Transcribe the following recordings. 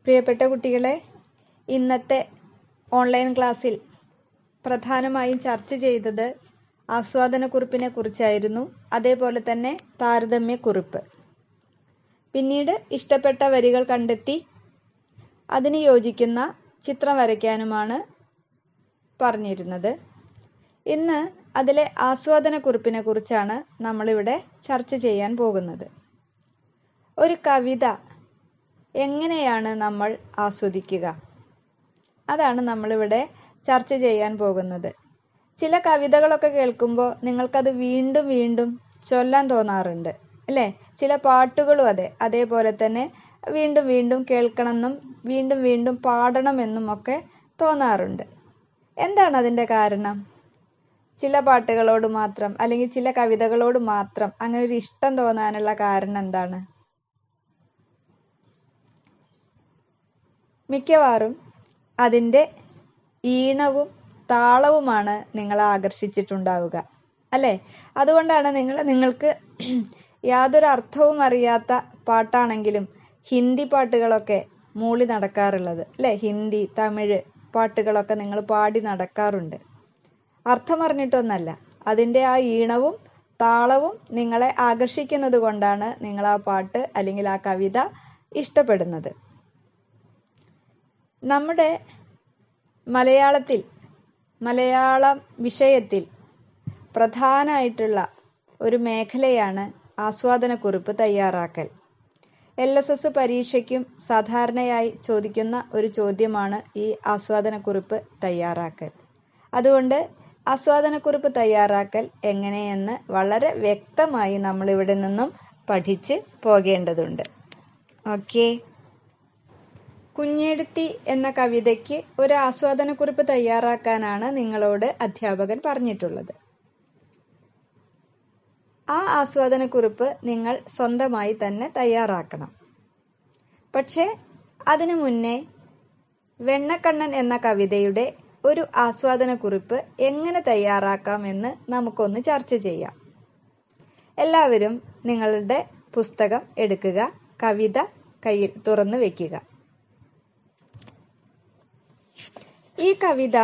പ്രിയപ്പെട്ട കുട്ടികളെ, ഇന്നത്തെ ഓൺലൈൻ ക്ലാസ്സിൽ പ്രധാനമായും ചർച്ച ചെയ്തത് ആസ്വാദനക്കുറിപ്പിനെ കുറിച്ചായിരുന്നു. അതേപോലെ തന്നെ താരതമ്യക്കുറിപ്പ്. പിന്നീട് ഇഷ്ടപ്പെട്ട വരികൾ കണ്ടെത്തി അതിന് യോജിക്കുന്ന ചിത്രം വരയ്ക്കാനുമാണ് പറഞ്ഞിരുന്നത്. ഇന്ന് അതിലെ ആസ്വാദനക്കുറിപ്പിനെ കുറിച്ചാണ് നമ്മളിവിടെ ചർച്ച ചെയ്യാൻ പോകുന്നത്. ഒരു കവിത എങ്ങനെയാണ് നമ്മൾ ആസ്വദിക്കുക? അതാണ് നമ്മളിവിടെ ചർച്ച ചെയ്യാൻ പോകുന്നത്. ചില കവിതകളൊക്കെ കേൾക്കുമ്പോൾ നിങ്ങൾക്കത് വീണ്ടും വീണ്ടും ചൊല്ലാൻ തോന്നാറുണ്ട് അല്ലേ? ചില പാട്ടുകളും അതേപോലെ തന്നെ വീണ്ടും വീണ്ടും കേൾക്കണമെന്നും വീണ്ടും വീണ്ടും പാടണമെന്നും ഒക്കെ തോന്നാറുണ്ട്. എന്താണ് അതിൻ്റെ കാരണം? ചില പാട്ടുകളോട് മാത്രം അല്ലെങ്കിൽ ചില കവിതകളോട് മാത്രം അങ്ങനെ ഒരു ഇഷ്ടം തോന്നാനുള്ള കാരണം എന്താണ്? മിക്കവാറും അതിൻ്റെ ഈണവും താളവുമാണ് നിങ്ങളെ ആകർഷിച്ചിട്ടുണ്ടാവുക അല്ലേ? അതുകൊണ്ടാണ് നിങ്ങൾക്ക് യാതൊരു അർത്ഥവും അറിയാത്ത പാട്ടാണെങ്കിലും ഹിന്ദി പാട്ടുകളൊക്കെ മൂളി നടക്കാറുള്ളത് അല്ലേ? ഹിന്ദി, തമിഴ് പാട്ടുകളൊക്കെ നിങ്ങൾ പാടി നടക്കാറുണ്ട്. അർത്ഥമറിഞ്ഞിട്ടൊന്നല്ല, അതിൻ്റെ ആ ഈണവും താളവും നിങ്ങളെ ആകർഷിക്കുന്നത് കൊണ്ടാണ് നിങ്ങൾ ആ പാട്ട് അല്ലെങ്കിൽ ആ കവിത ഇഷ്ടപ്പെടുന്നത്. നമ്മുടെ മലയാളം വിഷയത്തിൽ പ്രധാനമായിട്ടുള്ള ഒരു മേഖലയാണ് ആസ്വാദനക്കുറിപ്പ് തയ്യാറാക്കൽ. LSS പരീക്ഷയ്ക്കും സാധാരണയായി ചോദിക്കുന്ന ഒരു ചോദ്യമാണ് ഈ ആസ്വാദനക്കുറിപ്പ് തയ്യാറാക്കൽ. അതുകൊണ്ട് ആസ്വാദനക്കുറിപ്പ് തയ്യാറാക്കൽ എങ്ങനെയെന്ന് വളരെ വ്യക്തമായി നമ്മളിവിടെ നിന്നും പഠിച്ച് പോകേണ്ടതുണ്ട്. ഓക്കെ. കുഞ്ഞേടുത്തി എന്ന കവിതയ്ക്ക് ഒരു ആസ്വാദനക്കുറിപ്പ് തയ്യാറാക്കാനാണ് നിങ്ങളോട് അധ്യാപകൻ പറഞ്ഞിട്ടുള്ളത്. ആ ആസ്വാദനക്കുറിപ്പ് നിങ്ങൾ സ്വന്തമായി തന്നെ തയ്യാറാക്കണം. പക്ഷേ അതിനു മുന്നേ വെണ്ണക്കണ്ണൻ എന്ന കവിതയുടെ ഒരു ആസ്വാദനക്കുറിപ്പ് എങ്ങനെ തയ്യാറാക്കാമെന്ന് നമുക്കൊന്ന് ചർച്ച ചെയ്യാം. എല്ലാവരും നിങ്ങളുടെ പുസ്തകം എടുക്കുക, കവിത കയ്യിൽ തുറന്നു വെക്കുക. ഈ കവിത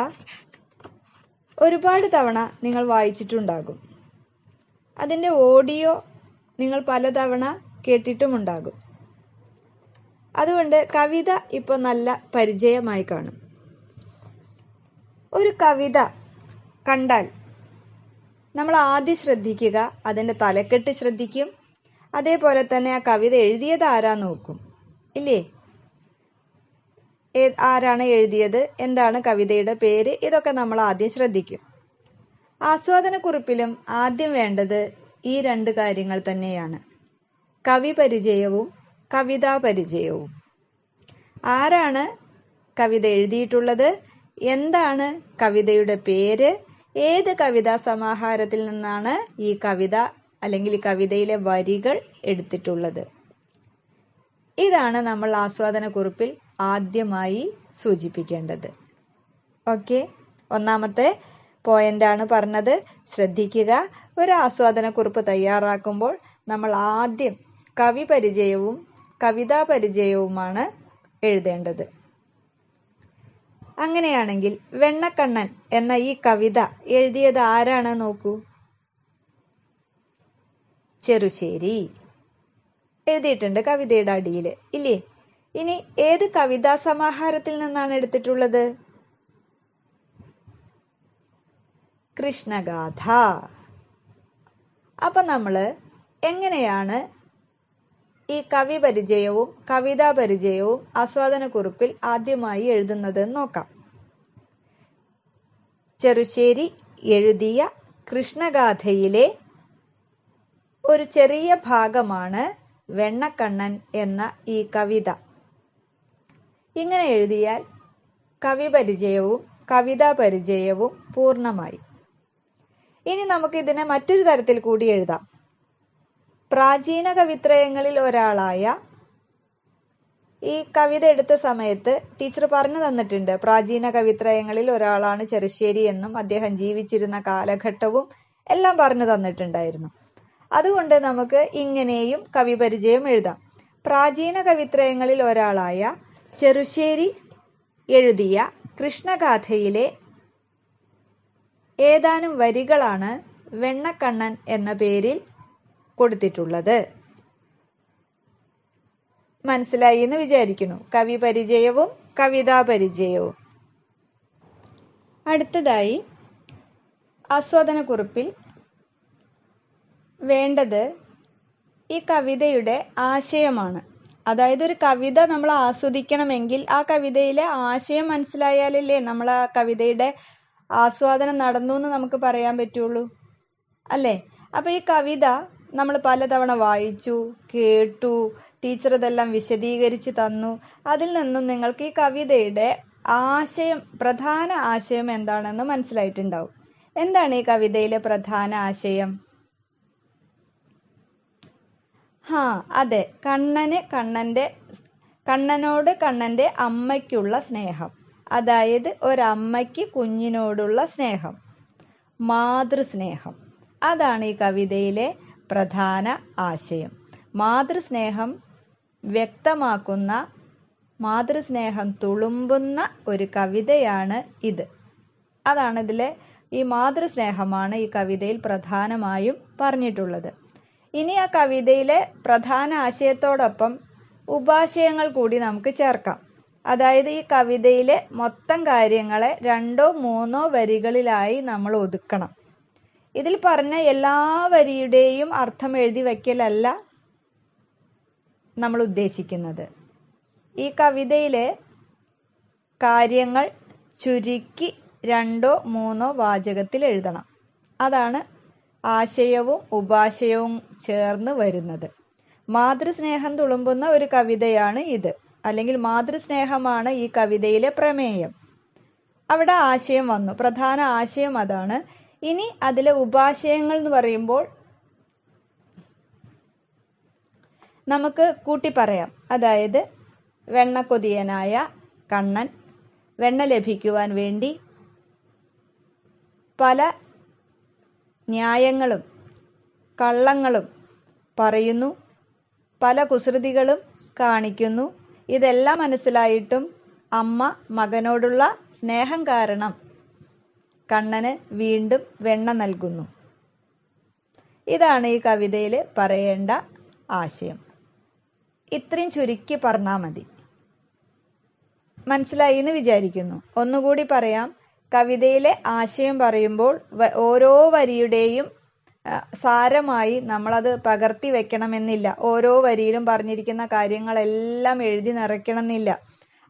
ഒരുപാട് തവണ നിങ്ങൾ വായിച്ചിട്ടുണ്ടാകും. അതിൻ്റെ ഓഡിയോ നിങ്ങൾ പലതവണ കേട്ടിട്ടുമുണ്ടാകും. അതുകൊണ്ട് കവിത ഇപ്പോൾ നല്ല പരിചയമായി കാണും. ഒരു കവിത കണ്ടാൽ നമ്മൾ ആദ്യം ശ്രദ്ധിക്കുക അതിൻ്റെ തലക്കെട്ട് ശ്രദ്ധിക്കും. അതേപോലെ തന്നെ ആ കവിത എഴുതിയത് ആരാന്ന് നോക്കും ഇല്ലേ? ആരാണ് എഴുതിയത്, എന്താണ് കവിതയുടെ പേര്, ഇതൊക്കെ നമ്മൾ ആദ്യം ശ്രദ്ധിക്കും. ആസ്വാദനക്കുറിപ്പിലും ആദ്യം വേണ്ടത് ഈ രണ്ട് കാര്യങ്ങൾ തന്നെയാണ്: കവി പരിചയവും കവിതാ പരിചയവും. ആരാണ് കവിത എഴുതിയിട്ടുള്ളത്, എന്താണ് കവിതയുടെ പേര്, ഏത് കവിതാ സമാഹാരത്തിൽ നിന്നാണ് ഈ കവിത അല്ലെങ്കിൽ ഈ കവിതയിലെ വരികൾ എടുത്തിട്ടുള്ളത്. ഇതാണ് നമ്മൾ ആസ്വാദനക്കുറിപ്പിൽ ആദ്യമായി സൂചിപ്പിക്കേണ്ടത്. ഓക്കെ, ഒന്നാമത്തെ പോയിന്റാണ് പറഞ്ഞത്. ശ്രദ്ധിക്കുക, ഒരു ആസ്വാദനക്കുറിപ്പ് തയ്യാറാക്കുമ്പോൾ നമ്മൾ ആദ്യം കവി പരിചയവും കവിതാ പരിചയവുമാണ് എഴുതേണ്ടത്. അങ്ങനെയാണെങ്കിൽ വെണ്ണക്കണ്ണൻ എന്ന ഈ കവിത എഴുതിയത് ആരാണ് നോക്കൂ. ചെറുശ്ശേരി എഴുതിയിട്ടുണ്ട് കവിതയുടെ അടിയിൽ ഇല്ലേ? ഇനി ഏത് കവിതാ സമാഹാരത്തിൽ നിന്നാണ് എടുത്തിട്ടുള്ളത്? കൃഷ്ണഗാഥ. അപ്പൊ നമ്മള് എങ്ങനെയാണ് ഈ കവി പരിചയവും കവിതാ പരിചയവും ആസ്വാദനക്കുറിപ്പിൽ ആദ്യമായി എഴുതുന്നത് നോക്കാം. ചെറുശ്ശേരി എഴുതിയ കൃഷ്ണഗാഥയിലെ ഒരു ചെറിയ ഭാഗമാണ് വെണ്ണക്കണ്ണൻ എന്ന ഈ കവിത. ഇങ്ങനെ എഴുതിയാൽ കവി പരിചയവും കവിതാ പരിചയവും പൂർണ്ണമായി. ഇനി നമുക്ക് ഇതിനെ മറ്റൊരു തരത്തിൽ കൂടി എഴുതാം. പ്രാചീന കവിത്രയങ്ങളിൽ ഒരാളായ, ഈ കവിത എടുത്ത സമയത്ത് ടീച്ചർ പറഞ്ഞു തന്നിട്ടുണ്ട്, പ്രാചീന കവിത്രയങ്ങളിൽ ഒരാളാണ് ചെറുശ്ശേരി എന്നും അദ്ദേഹം ജീവിച്ചിരുന്ന കാലഘട്ടവും എല്ലാം പറഞ്ഞു തന്നിട്ടുണ്ടായിരുന്നു. അതുകൊണ്ട് നമുക്ക് ഇങ്ങനെയും കവി പരിചയം എഴുതാം. പ്രാചീന കവിത്രയങ്ങളിൽ ഒരാളായ ചെറുശ്ശേരി എഴുതിയ കൃഷ്ണഗാഥയിലെ ഏതാനും വരികളാണ് വെണ്ണക്കണ്ണൻ എന്ന പേരിൽ കൊടുത്തിട്ടുള്ളത്. മനസ്സിലായി എന്ന് വിചാരിക്കുന്നു. കവി പരിചയവും കവിതാ പരിചയവും. അടുത്തതായി ആസ്വാദനക്കുറിപ്പിൽ വേണ്ടത് ഈ കവിതയുടെ ആശയമാണ്. അതായത് ഒരു കവിത നമ്മൾ ആസ്വദിക്കണമെങ്കിൽ ആ കവിതയിലെ ആശയം മനസ്സിലായാലല്ലേ നമ്മൾ ആ കവിതയുടെ ആസ്വാദനം നടന്നു എന്ന് നമുക്ക് പറയാൻ പറ്റുള്ളൂ, അല്ലേ? അപ്പൊ ഈ കവിത നമ്മൾ പലതവണ വായിച്ചു, കേട്ടു, ടീച്ചർ ഇതെല്ലാം വിശദീകരിച്ച് തന്നു. അതിൽ നിന്നും നിങ്ങൾക്ക് ഈ കവിതയുടെ ആശയം, പ്രധാന ആശയം എന്താണെന്ന് മനസ്സിലായിട്ടുണ്ടാവും. എന്താണ് ഈ കവിതയിലെ പ്രധാന ആശയം? അതെ, കണ്ണനോട് കണ്ണന്റെ അമ്മയ്ക്കുള്ള സ്നേഹം. അതായത് ഒരമ്മയ്ക്ക് കുഞ്ഞിനോടുള്ള സ്നേഹം, മാതൃസ്നേഹം. അതാണ് ഈ കവിതയിലെ പ്രധാന ആശയം. മാതൃസ്നേഹം വ്യക്തമാക്കുന്ന, മാതൃസ്നേഹം തുളുമ്പുന്ന ഒരു കവിതയാണ് ഇത്. അതാണ് ഇതിലെ ഈ മാതൃസ്നേഹമാണ് ഈ കവിതയിൽ പ്രധാനമായും പറഞ്ഞിട്ടുള്ളത്. ഇനി ആ കവിതയിലെ പ്രധാന ആശയത്തോടൊപ്പം ഉപാശയങ്ങൾ കൂടി നമുക്ക് ചേർക്കാം. അതായത് ഈ കവിതയിലെ മൊത്തം കാര്യങ്ങളെ 2 or 3 വരികളിലായി നമ്മൾ ഒതുക്കണം. ഇതിൽ പറഞ്ഞ എല്ലാ വരിയുടെയും അർത്ഥം എഴുതി വയ്ക്കലല്ല നമ്മൾ ഉദ്ദേശിക്കുന്നത്. ഈ കവിതയിലെ കാര്യങ്ങൾ ചുരുക്കി 2 or 3 വാചകത്തിൽ എഴുതണം. അതാണ് ആശയവും ഉപാശയവും ചേർന്ന് വരുന്നത്. മാതൃസ്നേഹം തുളുമ്പുന്ന ഒരു കവിതയാണ് ഇത്, അല്ലെങ്കിൽ മാതൃസ്നേഹമാണ് ഈ കവിതയിലെ പ്രമേയം. അവിടെ ആശയം വന്നു, പ്രധാന ആശയം അതാണ്. ഇനി അതിലെ ഉപാശയങ്ങൾ എന്ന് പറയുമ്പോൾ നമുക്ക് കൂട്ടി പറയാം. അതായത് വെണ്ണക്കൊതിയനായ കണ്ണൻ വെണ്ണ ലഭിക്കുവാൻ വേണ്ടി പല ന്യായങ്ങളും കള്ളങ്ങളും പറയുന്നു, പല കുസൃതികളും കാണിക്കുന്നു. ഇതെല്ലാം മനസ്സിലായിട്ടും അമ്മ മകനോടുള്ള സ്നേഹം കാരണം കണ്ണന് വീണ്ടും വെണ്ണ നൽകുന്നു. ഇതാണ് ഈ കവിതയിൽ പറയേണ്ട ആശയം. ഇത്രയും ചുരുക്കി പറഞ്ഞാൽ മതി. മനസ്സിലായി എന്ന് വിചാരിക്കുന്നു. ഒന്നുകൂടി പറയാം. കവിതയിലെ ആശയം പറയുമ്പോൾ ഓരോ വരിയുടെയും സാരമായി നമ്മളത് പകർത്തി വെക്കണമെന്നില്ല. ഓരോ വരിയിലും പറഞ്ഞിരിക്കുന്ന കാര്യങ്ങളെല്ലാം എഴുതി നിറയ്ക്കണമെന്നില്ല.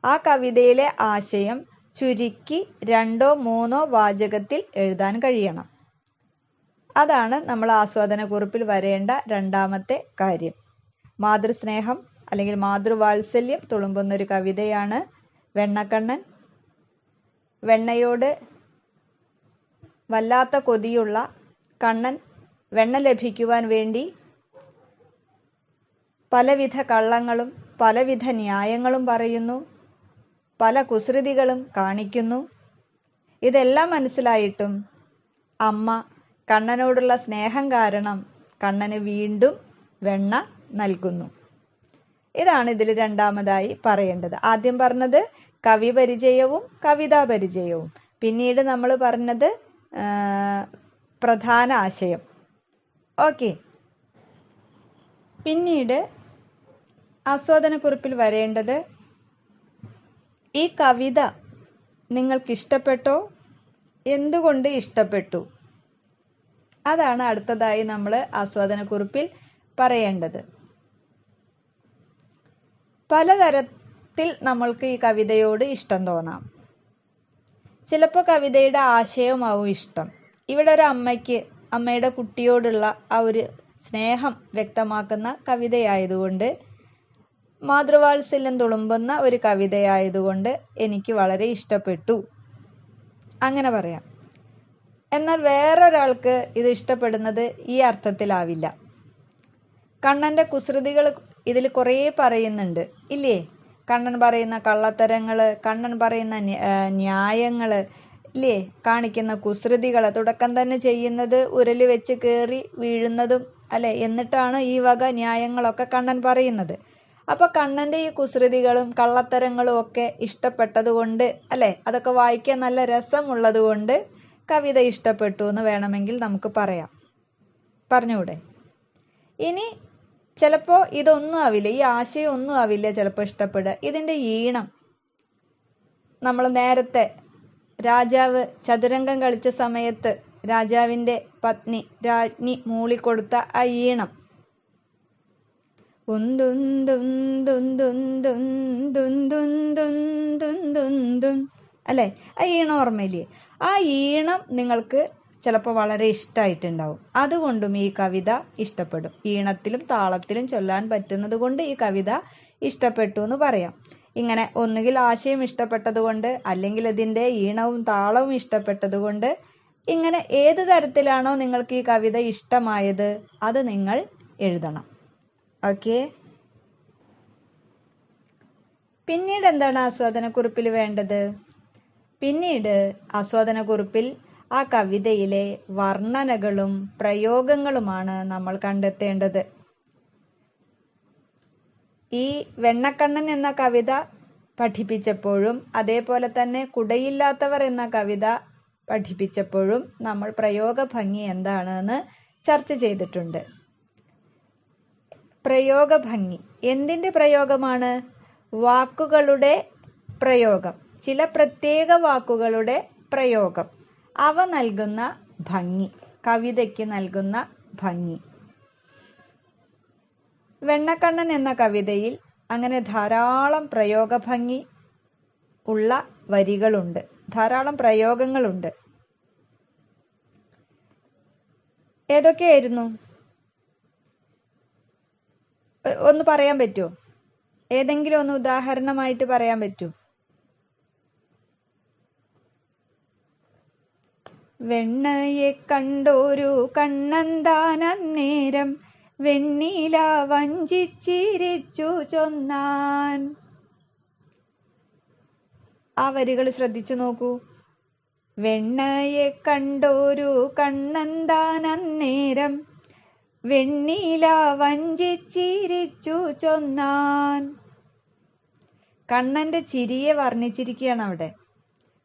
ആ കവിതയിലെ ആശയം ചുരുക്കി 2 or 3 വാചകത്തിൽ എഴുതാൻ കഴിയണം. അതാണ് നമ്മൾ ആസ്വാദനക്കുറിപ്പിൽ വരേണ്ട രണ്ടാമത്തെ കാര്യം. മാതൃസ്നേഹം അല്ലെങ്കിൽ മാതൃവാത്സല്യം തുളുമ്പുന്നൊരു കവിതയാണ് വെണ്ണക്കണ്ണൻ. വെണ്ണയോട് വല്ലാത്ത കൊതിയുള്ള കണ്ണൻ വെണ്ണ ലഭിക്കുവാൻ വേണ്ടി പലവിധ കള്ളങ്ങളും പലവിധ ന്യായങ്ങളും പറയുന്നു, പല കുസൃതികളും കാണിക്കുന്നു. ഇതെല്ലാം മനസ്സിലായിട്ടും അമ്മ കണ്ണനോടുള്ള സ്നേഹം കാരണം കണ്ണന് വീണ്ടും വെണ്ണ നൽകുന്നു. ഇതാണ് ഇതിൽ രണ്ടാമതായി പറയേണ്ടത്. ആദ്യം പറഞ്ഞത് കവി പരിചയവും കവിതാ പരിചയവും, പിന്നീട് നമ്മൾ പറഞ്ഞത് പ്രധാന ആശയം. ഓക്കെ. പിന്നീട് ആസ്വാദനക്കുറിപ്പിൽ വരേണ്ടത് ഈ കവിത നിങ്ങൾക്ക് ഇഷ്ടപ്പെട്ടോ, എന്തുകൊണ്ട് ഇഷ്ടപ്പെട്ടു, അതാണ് അടുത്തതായി നമ്മൾ ആസ്വാദനക്കുറിപ്പിൽ പറയേണ്ടത്. പലതരത്തിൽ നമ്മൾക്ക് ഈ കവിതയോട് ഇഷ്ടം തോന്നാം. ചിലപ്പോൾ കവിതയുടെ ആശയമാവും ഇഷ്ടം. ഇവിടെ ഒരു അമ്മയ്ക്ക് അമ്മയുടെ കുട്ടിയോടുള്ള ആ ഒരു സ്നേഹം വ്യക്തമാക്കുന്ന കവിതയായതുകൊണ്ട്, മാതൃവാത്സല്യം തുളുമ്പുന്ന ഒരു കവിതയായതുകൊണ്ട് എനിക്ക് വളരെ ഇഷ്ടപ്പെട്ടു, അങ്ങനെ പറയാം. എന്നാൽ വേറൊരാൾക്ക് ഇത് ഇഷ്ടപ്പെടുന്നത് ഈ അർത്ഥത്തിലാവില്ല. കണ്ണന്റെ കുസൃതികൾ ഇതിൽ കുറേ പറയുന്നുണ്ട്, ഇല്ലേ? കണ്ണൻ പറയുന്ന കള്ളത്തരങ്ങള്, കണ്ണൻ പറയുന്ന ന്യായങ്ങള്, ഇല്ലേ? കാണിക്കുന്ന കുസൃതികള്, തുടക്കം തന്നെ ചെയ്യുന്നത് ഉരല് വെച്ച് കയറി വീഴുന്നതും, അല്ലെ? എന്നിട്ടാണ് ഈ വക ന്യായങ്ങളൊക്കെ കണ്ണൻ പറയുന്നത്. അപ്പൊ കണ്ണന്റെ ഈ കുസൃതികളും കള്ളത്തരങ്ങളും ഒക്കെ ഇഷ്ടപ്പെട്ടതുകൊണ്ട് അല്ലെ, അതൊക്കെ വായിക്കാൻ നല്ല രസമുള്ളത് കൊണ്ട് കവിത ഇഷ്ടപ്പെട്ടു എന്ന് വേണമെങ്കിൽ നമുക്ക് പറയാം. പറഞ്ഞൂടെ? ഇനി ചിലപ്പോ ഇതൊന്നും ആവില്ല, ഈ ആശയം ഒന്നും ആവില്ല ചിലപ്പോ ഇഷ്ടപ്പെടുക. ഇതിന്റെ ഈണം, നമ്മൾ നേരത്തെ രാജാവ് ചതുരംഗം കളിച്ച സമയത്ത് രാജാവിന്റെ പത്നി രാജ്ഞി മൂളിക്കൊടുത്ത ആ ഈണം, അല്ലെ, ആ ഈണം ഓർമ്മയില്ലേ? ആ ഈണം നിങ്ങൾക്ക് ചിലപ്പോൾ വളരെ ഇഷ്ടമായിട്ടുണ്ടാവും. അതുകൊണ്ടും ഈ കവിത ഇഷ്ടപ്പെടും. ഈണത്തിലും താളത്തിലും ചൊല്ലാൻ പറ്റുന്നത് കൊണ്ട് ഈ കവിത ഇഷ്ടപ്പെട്ടു എന്ന് പറയാം. ഇങ്ങനെ ഒന്നുകിൽ ആശയം ഇഷ്ടപ്പെട്ടത് കൊണ്ട്, അല്ലെങ്കിൽ ഇതിന്റെ ഈണവും താളവും ഇഷ്ടപ്പെട്ടത് കൊണ്ട്, ഇങ്ങനെ ഏത് തരത്തിലാണോ നിങ്ങൾക്ക് ഈ കവിത ഇഷ്ടമായത് അത് നിങ്ങൾ എഴുതണം. ഓക്കെ. പിന്നീട് എന്താണ് ആസ്വാദനക്കുറിപ്പിൽ വേണ്ടത്? പിന്നീട് ആസ്വാദനക്കുറിപ്പിൽ ആ കവിതയിലെ വർണ്ണനകളും പ്രയോഗങ്ങളുമാണ് നമ്മൾ കണ്ടെത്തേണ്ടത്. ഈ വെണ്ണക്കണ്ണൻ എന്ന കവിത പഠിപ്പിച്ചപ്പോഴും അതേപോലെ തന്നെ കുടയില്ലാത്തവർ എന്ന കവിത പഠിപ്പിച്ചപ്പോഴും നമ്മൾ പ്രയോഗ ഭംഗി എന്താണെന്ന് ചർച്ച ചെയ്തിട്ടുണ്ട്. പ്രയോഗ ഭംഗി എന്തിന്റെ പ്രയോഗമാണ്? വാക്കുകളുടെ പ്രയോഗം, ചില പ്രത്യേക വാക്കുകളുടെ പ്രയോഗം, അവ നൽകുന്ന ഭംഗി, കവിതയ്ക്ക് നൽകുന്ന ഭംഗി. വെണ്ണക്കണ്ണൻ എന്ന കവിതയിൽ അങ്ങനെ ധാരാളം പ്രയോഗ ഭംഗി ഉള്ള വരികളുണ്ട്, ധാരാളം പ്രയോഗങ്ങളുണ്ട്. ഏതൊക്കെയായിരുന്നു? ഒന്ന് പറയാൻ പറ്റുമോ? ഏതെങ്കിലും ഒന്ന് ഉദാഹരണമായിട്ട് പറയാൻ പറ്റുമോ? വെണ്ണയെ കണ്ടോരു കണ്ണന്താനന്നേരം വെണ്ണില വഞ്ചിച്ചിരിച്ചു ചൊന്നാൻ. ആ വരികൾ ശ്രദ്ധിച്ചു നോക്കൂ. വെണ്ണയെ കണ്ടോരു കണ്ണന്താനന്നേരം വെണ്ണില വഞ്ചിച്ചിരിച്ചു ചൊന്നാൻ. കണ്ണന്റെ ചിരിയെ വർണ്ണിച്ചിരിക്കുകയാണ് അവിടെ.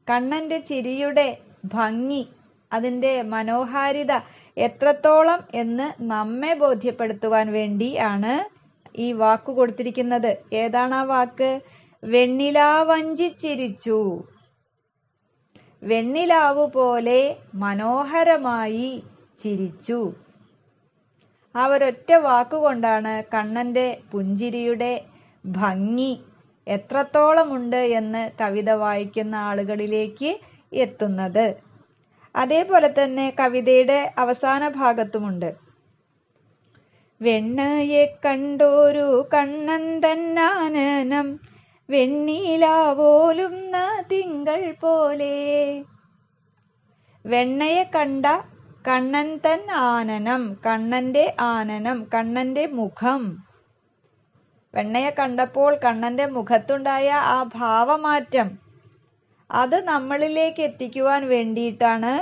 കണ്ണന്റെ ചിരിയുടെ ഭംഗി, അതിന്റെ മനോഹാരിത എത്രത്തോളം എന്ന് നമ്മെ ബോധ്യപ്പെടുത്തുവാൻ വേണ്ടി ആണ് ഈ വാക്ക് കൊടുത്തിരിക്കുന്നത്. ഏതാണ് ആ വാക്ക്? വെണ്ണില വഞ്ചിച്ചിരിച്ചു. വെണ്ണിലാവു പോലെ മനോഹരമായി ചിരിച്ചു. ആ ഒരൊറ്റ വാക്കുകൊണ്ടാണ് കണ്ണന്റെ പുഞ്ചിരിയുടെ ഭംഗി എത്രത്തോളമുണ്ട് എന്ന് കവിത വായിക്കുന്ന ആളുകളിലേക്ക് എത്തുന്നത്. അതേപോലെ തന്നെ കവിതയുടെ അവസാന ഭാഗത്തുമുണ്ട്. വെണ്ണയെ കണ്ടോരു കണ്ണൻ തന്നാനനം വെണ്ണിലാവോലും തിങ്കൾ പോലെ. വെണ്ണയെ കണ്ട കണ്ണൻ തൻ ആനനം, കണ്ണന്റെ ആനനം, കണ്ണന്റെ മുഖം. വെണ്ണയെ കണ്ടപ്പോൾ കണ്ണന്റെ മുഖത്തുണ്ടായ ആ ഭാവമാറ്റം, അത് നമ്മളിലേക്ക് എത്തിക്കുവാൻ വേണ്ടിയിട്ടാണ്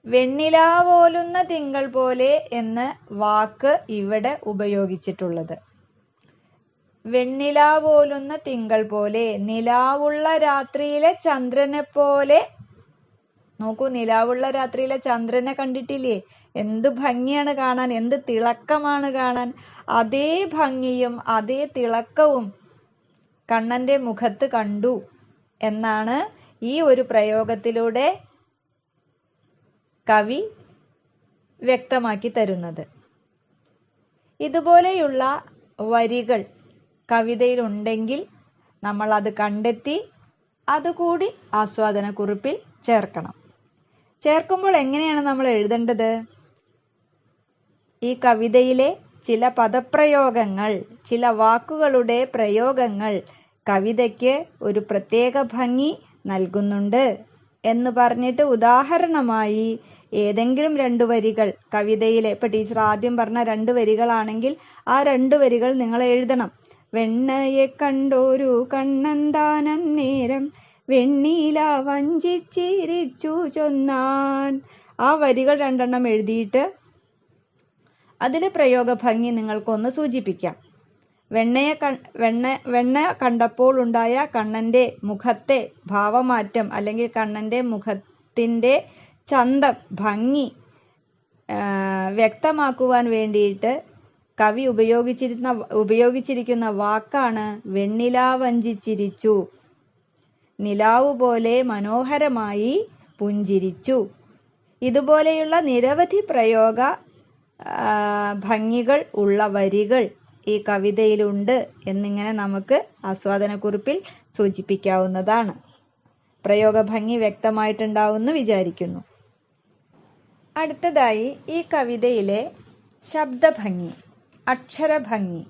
വെണ്ണിലാവോലുന്ന തിങ്കൾ പോലെ എന്ന വാക്ക് ഇവിടെ ഉപയോഗിച്ചിട്ടുള്ളത്. വെണ്ണിലാവോലുന്ന തിങ്കൾ പോലെ, നിലാവുള്ള രാത്രിയിലെ ചന്ദ്രനെ പോലെ. നോക്കൂ, നിലാവുള്ള രാത്രിയിലെ ചന്ദ്രനെ കണ്ടിട്ടില്ലേ? എന്ത് ഭംഗിയാണ് കാണാൻ, എന്ത് തിളക്കമാണ് കാണാൻ. അതേ ഭംഗിയും അതേ തിളക്കവും കണ്ണന്റെ മുഖത്ത് കണ്ടു എന്നാണ് ഈ ഒരു പ്രയോഗത്തിലൂടെ കവി വ്യക്തമാക്കി തരുന്നത്. ഇതുപോലെയുള്ള വരികൾ കവിതയിലുണ്ടെങ്കിൽ നമ്മൾ അത് കണ്ടെത്തി അതുകൂടി ആസ്വാദനക്കുറിപ്പിൽ ചേർക്കണം. ചേർക്കുമ്പോൾ എങ്ങനെയാണ് നമ്മൾ എഴുതേണ്ടത്? ഈ കവിതയിലെ ചില പദപ്രയോഗങ്ങൾ, ചില വാക്കുകളുടെ പ്രയോഗങ്ങൾ കവിതയ്ക്ക് ഒരു പ്രത്യേക ഭംഗി നൽകുന്നുണ്ട് എന്ന് പറഞ്ഞിട്ട് ഉദാഹരണമായി ഏതെങ്കിലും 2 വരികൾ കവിതയിലെ, ഇപ്പൊ ടീച്ചർ ആദ്യം പറഞ്ഞ 2 വരികളാണെങ്കിൽ ആ 2 വരികൾ നിങ്ങൾ എഴുതണം. വെണ്ണയെ കണ്ടോരു കണ്ണന്താനന്നേരം വെണ്ണില വഞ്ചിച്ചിരിച്ചു ചൊന്നാൻ. ആ വരികൾ 2 എഴുതിയിട്ട് അതിലെ പ്രയോഗ ഭംഗി നിങ്ങൾക്കൊന്ന് സൂചിപ്പിക്കാം. വെണ്ണ കണ്ടപ്പോൾ ഉണ്ടായ കണ്ണന്റെ മുഖത്തെ ഭാവമാറ്റം അല്ലെങ്കിൽ കണ്ണന്റെ മുഖത്തിന്റെ ചന്തം, ഭംഗി വ്യക്തമാക്കുവാൻ വേണ്ടിയിട്ട് കവി ഉപയോഗിച്ചിരിക്കുന്ന വാക്കാണ് വെണ്ണിലാവഞ്ചിച്ചിരിച്ചു, നിലാവ് പോലെ മനോഹരമായി പുഞ്ചിരിച്ചു. ഇതുപോലെയുള്ള നിരവധി പ്രയോഗ ഭംഗികൾ ഉള്ള വരികൾ ഈ കവിതയിലുണ്ട് എന്നിങ്ങനെ നമുക്ക് ആസ്വാദനക്കുറിപ്പിൽ സൂചിപ്പിക്കാവുന്നതാണ്. പ്രയോഗഭംഗി വ്യക്തമായിട്ടുണ്ടാവുമെന്ന് വിചാരിക്കുന്നു. അടുത്തതായി ഈ കവിതയിലെ ശബ്ദഭംഗി, അക്ഷരഭംഗി,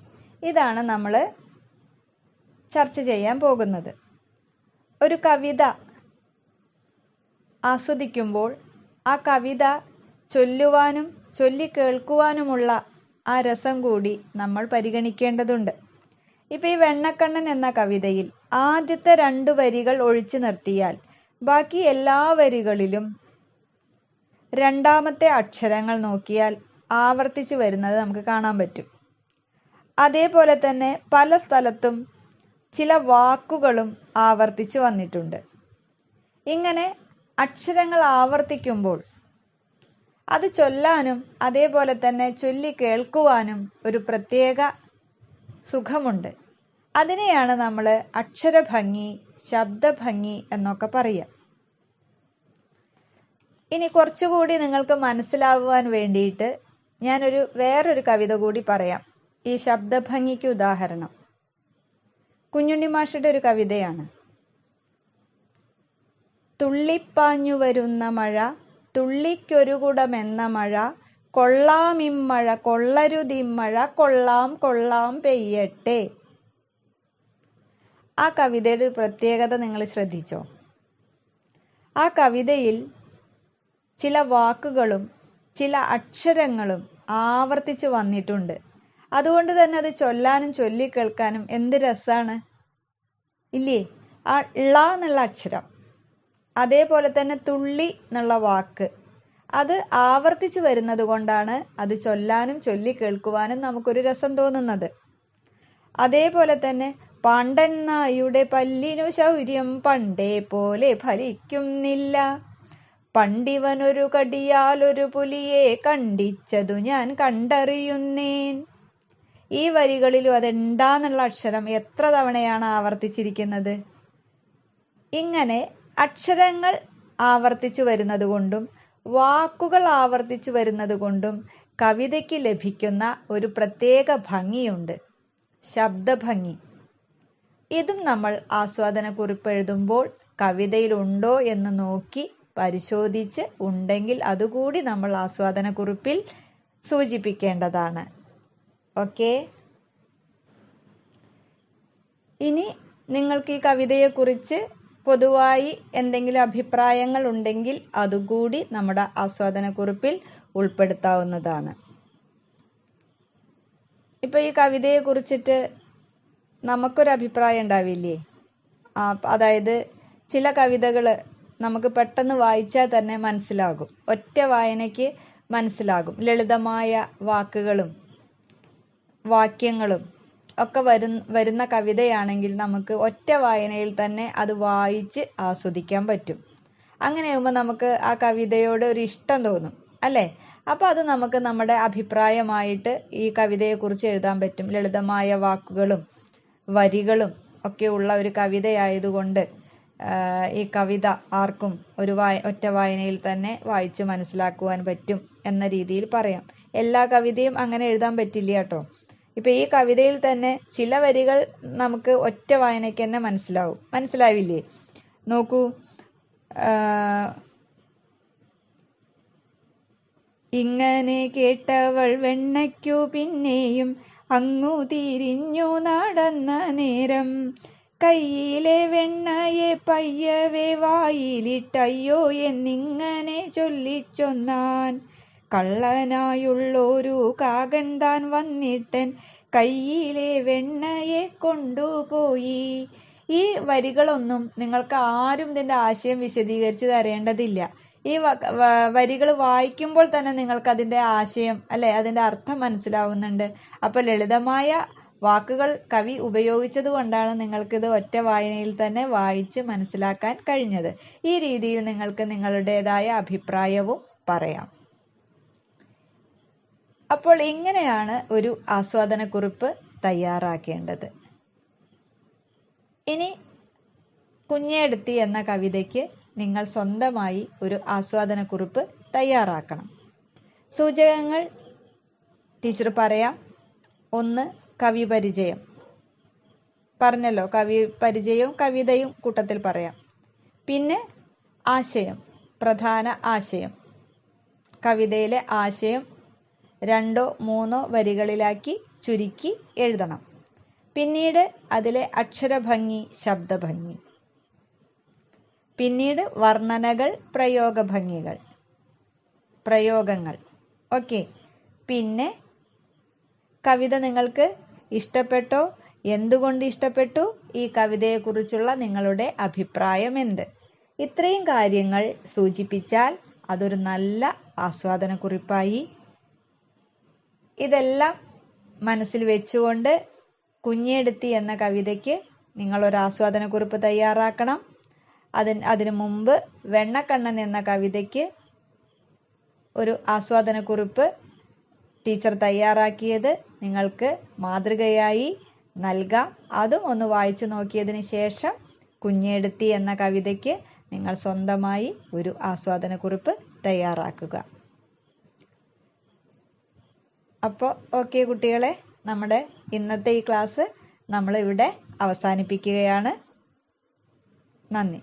ഇതാണ് നമ്മൾ ചർച്ച ചെയ്യാൻ പോകുന്നത്. ഒരു കവിത ആസ്വദിക്കുമ്പോൾ ആ കവിത ചൊല്ലുവാനും ചൊല്ലിക്കേൾക്കുവാനുമുള്ള ആ രസം കൂടി നമ്മൾ പരിഗണിക്കേണ്ടതുണ്ട്. ഇപ്പം ഈ വെണ്ണക്കണ്ണൻ എന്ന കവിതയിൽ ആദ്യത്തെ 2 വരികൾ ഒഴിച്ചു നിർത്തിയാൽ ബാക്കി എല്ലാ വരികളിലും രണ്ടാമത്തെ അക്ഷരങ്ങൾ നോക്കിയാൽ ആവർത്തിച്ചു വരുന്നത് നമുക്ക് കാണാൻ പറ്റും. അതേപോലെ തന്നെ പല സ്ഥലത്തും ചില വാക്കുകളും ആവർത്തിച്ചു വന്നിട്ടുണ്ട്. ഇങ്ങനെ അക്ഷരങ്ങൾ ആവർത്തിക്കുമ്പോൾ അത് ചൊല്ലാനും അതേപോലെ തന്നെ ചൊല്ലി കേൾക്കുവാനും ഒരു പ്രത്യേക സുഖമുണ്ട്. അതിനെയാണ് നമ്മൾ അക്ഷരഭംഗി, ശബ്ദഭംഗി എന്നൊക്കെ പറയുക. ഇനി കുറച്ചുകൂടി നിങ്ങൾക്ക് മനസ്സിലാവുവാൻ വേണ്ടിയിട്ട് ഞാനൊരു വേറൊരു കവിത കൂടി പറയാം. ഈ ശബ്ദഭംഗിക്ക് ഉദാഹരണം കുഞ്ഞുണ്ണി മാഷുടെ ഒരു കവിതയാണ്. തുള്ളിപ്പാഞ്ഞു വരുന്ന മഴ, തുള്ളിക്കൊരു കുടമെന്ന മഴ, കൊള്ളാമിമ്മഴ കൊള്ളരുതിമ്മഴ, കൊള്ളാം കൊള്ളാം പെയ്യട്ടെ. ആ കവിതയുടെ ഒരു പ്രത്യേകത നിങ്ങൾ ശ്രദ്ധിച്ചോ? ആ കവിതയിൽ ചില വാക്കുകളും ചില അക്ഷരങ്ങളും ആവർത്തിച്ച് വന്നിട്ടുണ്ട്. അതുകൊണ്ട് തന്നെ അത് ചൊല്ലാനും ചൊല്ലിക്കേൾക്കാനും എന്ത് രസാണ് ഇല്ലേ? ആ ള എന്നുള്ള അക്ഷരം, അതേപോലെ തന്നെ തുള്ളി എന്നുള്ള വാക്ക്, അത് ആവർത്തിച്ചു വരുന്നത് കൊണ്ടാണ് അത് ചൊല്ലാനും ചൊല്ലിക്കേൾക്കുവാനും നമുക്കൊരു രസം തോന്നുന്നത്. അതേപോലെ തന്നെ പാണ്ഡൻ നായുടെ പല്ലിനു ശൗര്യം പണ്ടേ പോലെ ഫലിക്കുന്നില്ല, പണ്ടിവനൊരു കടിയാൽ ഒരു പുലിയെ കണ്ടിച്ചതു ഞാൻ കണ്ടറിയുന്നേൻ. ഈ വരികളിലും അതെന്താന്നുള്ള അക്ഷരം എത്ര തവണയാണ് ആവർത്തിച്ചിരിക്കുന്നത്? ഇങ്ങനെ അക്ഷരങ്ങൾ ആവർത്തിച്ചു വരുന്നത് കൊണ്ടും വാക്കുകൾ ആവർത്തിച്ചു വരുന്നത് കൊണ്ടും കവിതയ്ക്ക് ലഭിക്കുന്ന ഒരു പ്രത്യേക ഭംഗിയുണ്ട്, ശബ്ദഭംഗി. ഇതും നമ്മൾ ആസ്വാദനക്കുറിപ്പ് എഴുതുമ്പോൾ കവിതയിലുണ്ടോ എന്ന് നോക്കി പരിശോധിച്ച് ഉണ്ടെങ്കിൽ അതുകൂടി നമ്മൾ ആസ്വാദനക്കുറിപ്പിൽ സൂചിപ്പിക്കേണ്ടതാണ്. ഓക്കെ. ഇനി നിങ്ങൾക്ക് ഈ കവിതയെക്കുറിച്ച് പൊതുവായി എന്തെങ്കിലും അഭിപ്രായങ്ങൾ ഉണ്ടെങ്കിൽ അതുകൂടി നമ്മുടെ ആസ്വാദനക്കുറിപ്പിൽ ഉൾപ്പെടുത്താവുന്നതാണ്. ഇപ്പൊ ഈ കവിതയെ കുറിച്ചിട്ട് നമുക്കൊരു അഭിപ്രായം ഉണ്ടാവില്ലേ? അതായത് ചില കവിതകൾ നമുക്ക് പെട്ടെന്ന് വായിച്ചാൽ തന്നെ മനസ്സിലാകും, ഒറ്റ വായനയ്ക്ക് മനസ്സിലാകും. ലളിതമായ വാക്കുകളും വാക്യങ്ങളും ഒക്കെ വരുന്ന കവിതയാണെങ്കിൽ നമുക്ക് ഒറ്റ വായനയിൽ തന്നെ അത് വായിച്ച് ആസ്വദിക്കാൻ പറ്റും. അങ്ങനെയാകുമ്പോൾ നമുക്ക് ആ കവിതയോട് ഒരു ഇഷ്ടം തോന്നും, അല്ലേ? അപ്പോൾ അത് നമുക്ക് നമ്മുടെ അഭിപ്രായമായിട്ട് ഈ കവിതയെക്കുറിച്ച് എഴുതാൻ പറ്റും. ലളിതമായ വാക്കുകളും വരികളും ഒക്കെ ഉള്ള ഒരു കവിതയായതുകൊണ്ട് ഈ കവിത ആർക്കും ഒറ്റ വായനയിൽ തന്നെ വായിച്ച് മനസ്സിലാക്കുവാൻ പറ്റും എന്ന രീതിയിൽ പറയാം. എല്ലാ കവിതയും അങ്ങനെ എഴുതാൻ പറ്റില്ല കേട്ടോ. ഇപ്പൊ ഈ കവിതയിൽ തന്നെ ചില വരികൾ നമുക്ക് ഒറ്റ വായനയ്ക്ക് തന്നെ മനസ്സിലാവില്ലേ? നോക്കൂ, ഇങ്ങനെ കേട്ടവൾ വെണ്ണയ്ക്കു പിന്നെയും അങ്ങു തിരിഞ്ഞു നടന്ന നേരം, കയ്യിലെ വെണ്ണയെ പയ്യവേ വായിലിട്ടയ്യോ എന്നിങ്ങനെ ചൊല്ലിച്ചൊന്നാൻ, കള്ളനായുള്ളൊരു കാകൻ താൻ വന്നിട്ടൻ കയ്യിലെ വെണ്ണയെ കൊണ്ടുപോയി. ഈ വരികളൊന്നും നിങ്ങൾക്ക് ആരും ഇതിന്റെ ആശയം വിശദീകരിച്ച് തരേണ്ടതില്ല. ഈ വരികൾ വായിക്കുമ്പോൾ തന്നെ നിങ്ങൾക്ക് അതിന്റെ ആശയം, അല്ലെ, അതിന്റെ അർത്ഥം മനസ്സിലാവുന്നുണ്ട്. അപ്പൊ ലളിതമായ വാക്കുകൾ കവി ഉപയോഗിച്ചത് കൊണ്ടാണ് നിങ്ങൾക്കിത് ഒറ്റ വായനയിൽ തന്നെ വായിച്ച് മനസ്സിലാക്കാൻ കഴിഞ്ഞത്. ഈ രീതിയിൽ നിങ്ങൾക്ക് നിങ്ങളുടേതായ അഭിപ്രായവും പറയാം. അപ്പോൾ ഇങ്ങനെയാണ് ഒരു ആസ്വാദനക്കുറിപ്പ് തയ്യാറാക്കേണ്ടത്. ഇനി കുഞ്ഞേടത്തി എന്ന കവിതയ്ക്ക് നിങ്ങൾ സ്വന്തമായി ഒരു ആസ്വാദനക്കുറിപ്പ് തയ്യാറാക്കണം. സൂചകങ്ങൾ ടീച്ചർ പറയാം. 1. കവി പരിചയം. പറഞ്ഞല്ലോ, കവി പരിചയവും കവിതയും കൂട്ടത്തിൽ പറയാം. പിന്നെ ആശയം, പ്രധാന ആശയം. കവിതയിലെ ആശയം 2 3 വരികളിലാക്കി ചുരുക്കി എഴുതണം. പിന്നീട് അതിലെ അക്ഷരഭംഗി, ശബ്ദഭംഗി. പിന്നീട് വർണ്ണനകൾ, പ്രയോഗങ്ങൾ. ഓക്കെ. പിന്നെ കവിത നിങ്ങൾക്ക് ഇഷ്ടപ്പെട്ടോ, എന്തുകൊണ്ട് ഇഷ്ടപ്പെട്ടു, ഈ കവിതയെക്കുറിച്ചുള്ള നിങ്ങളുടെ അഭിപ്രായം എന്ത്? ഇത്രയും കാര്യങ്ങൾ സൂചിപ്പിച്ചാൽ അതൊരു നല്ല ആസ്വാദനക്കുറിപ്പായി. ഇതെല്ലാം മനസ്സിൽ വെച്ചുകൊണ്ട് കുഞ്ഞേടത്തി എന്ന കവിതയ്ക്ക് നിങ്ങളൊരു ആസ്വാദനക്കുറിപ്പ് തയ്യാറാക്കണം. അതിനു മുമ്പ് വെണ്ണക്കണ്ണൻ എന്ന കവിതയ്ക്ക് ഒരു ആസ്വാദനക്കുറിപ്പ് ടീച്ചർ തയ്യാറാക്കിയത് നിങ്ങൾക്ക് മാതൃകയായി നൽകാം. അതും ഒന്ന് വായിച്ചു നോക്കിയതിന് ശേഷം കുഞ്ഞേടത്തി എന്ന കവിതയ്ക്ക് നിങ്ങൾ സ്വന്തമായി ഒരു ആസ്വാദനക്കുറിപ്പ് തയ്യാറാക്കുക. അപ്പോൾ ഓക്കെ കുട്ടികളെ, നമ്മുടെ ഇന്നത്തെ ഈ ക്ലാസ് നമ്മളിവിടെ അവസാനിപ്പിക്കുകയാണ്. നന്ദി.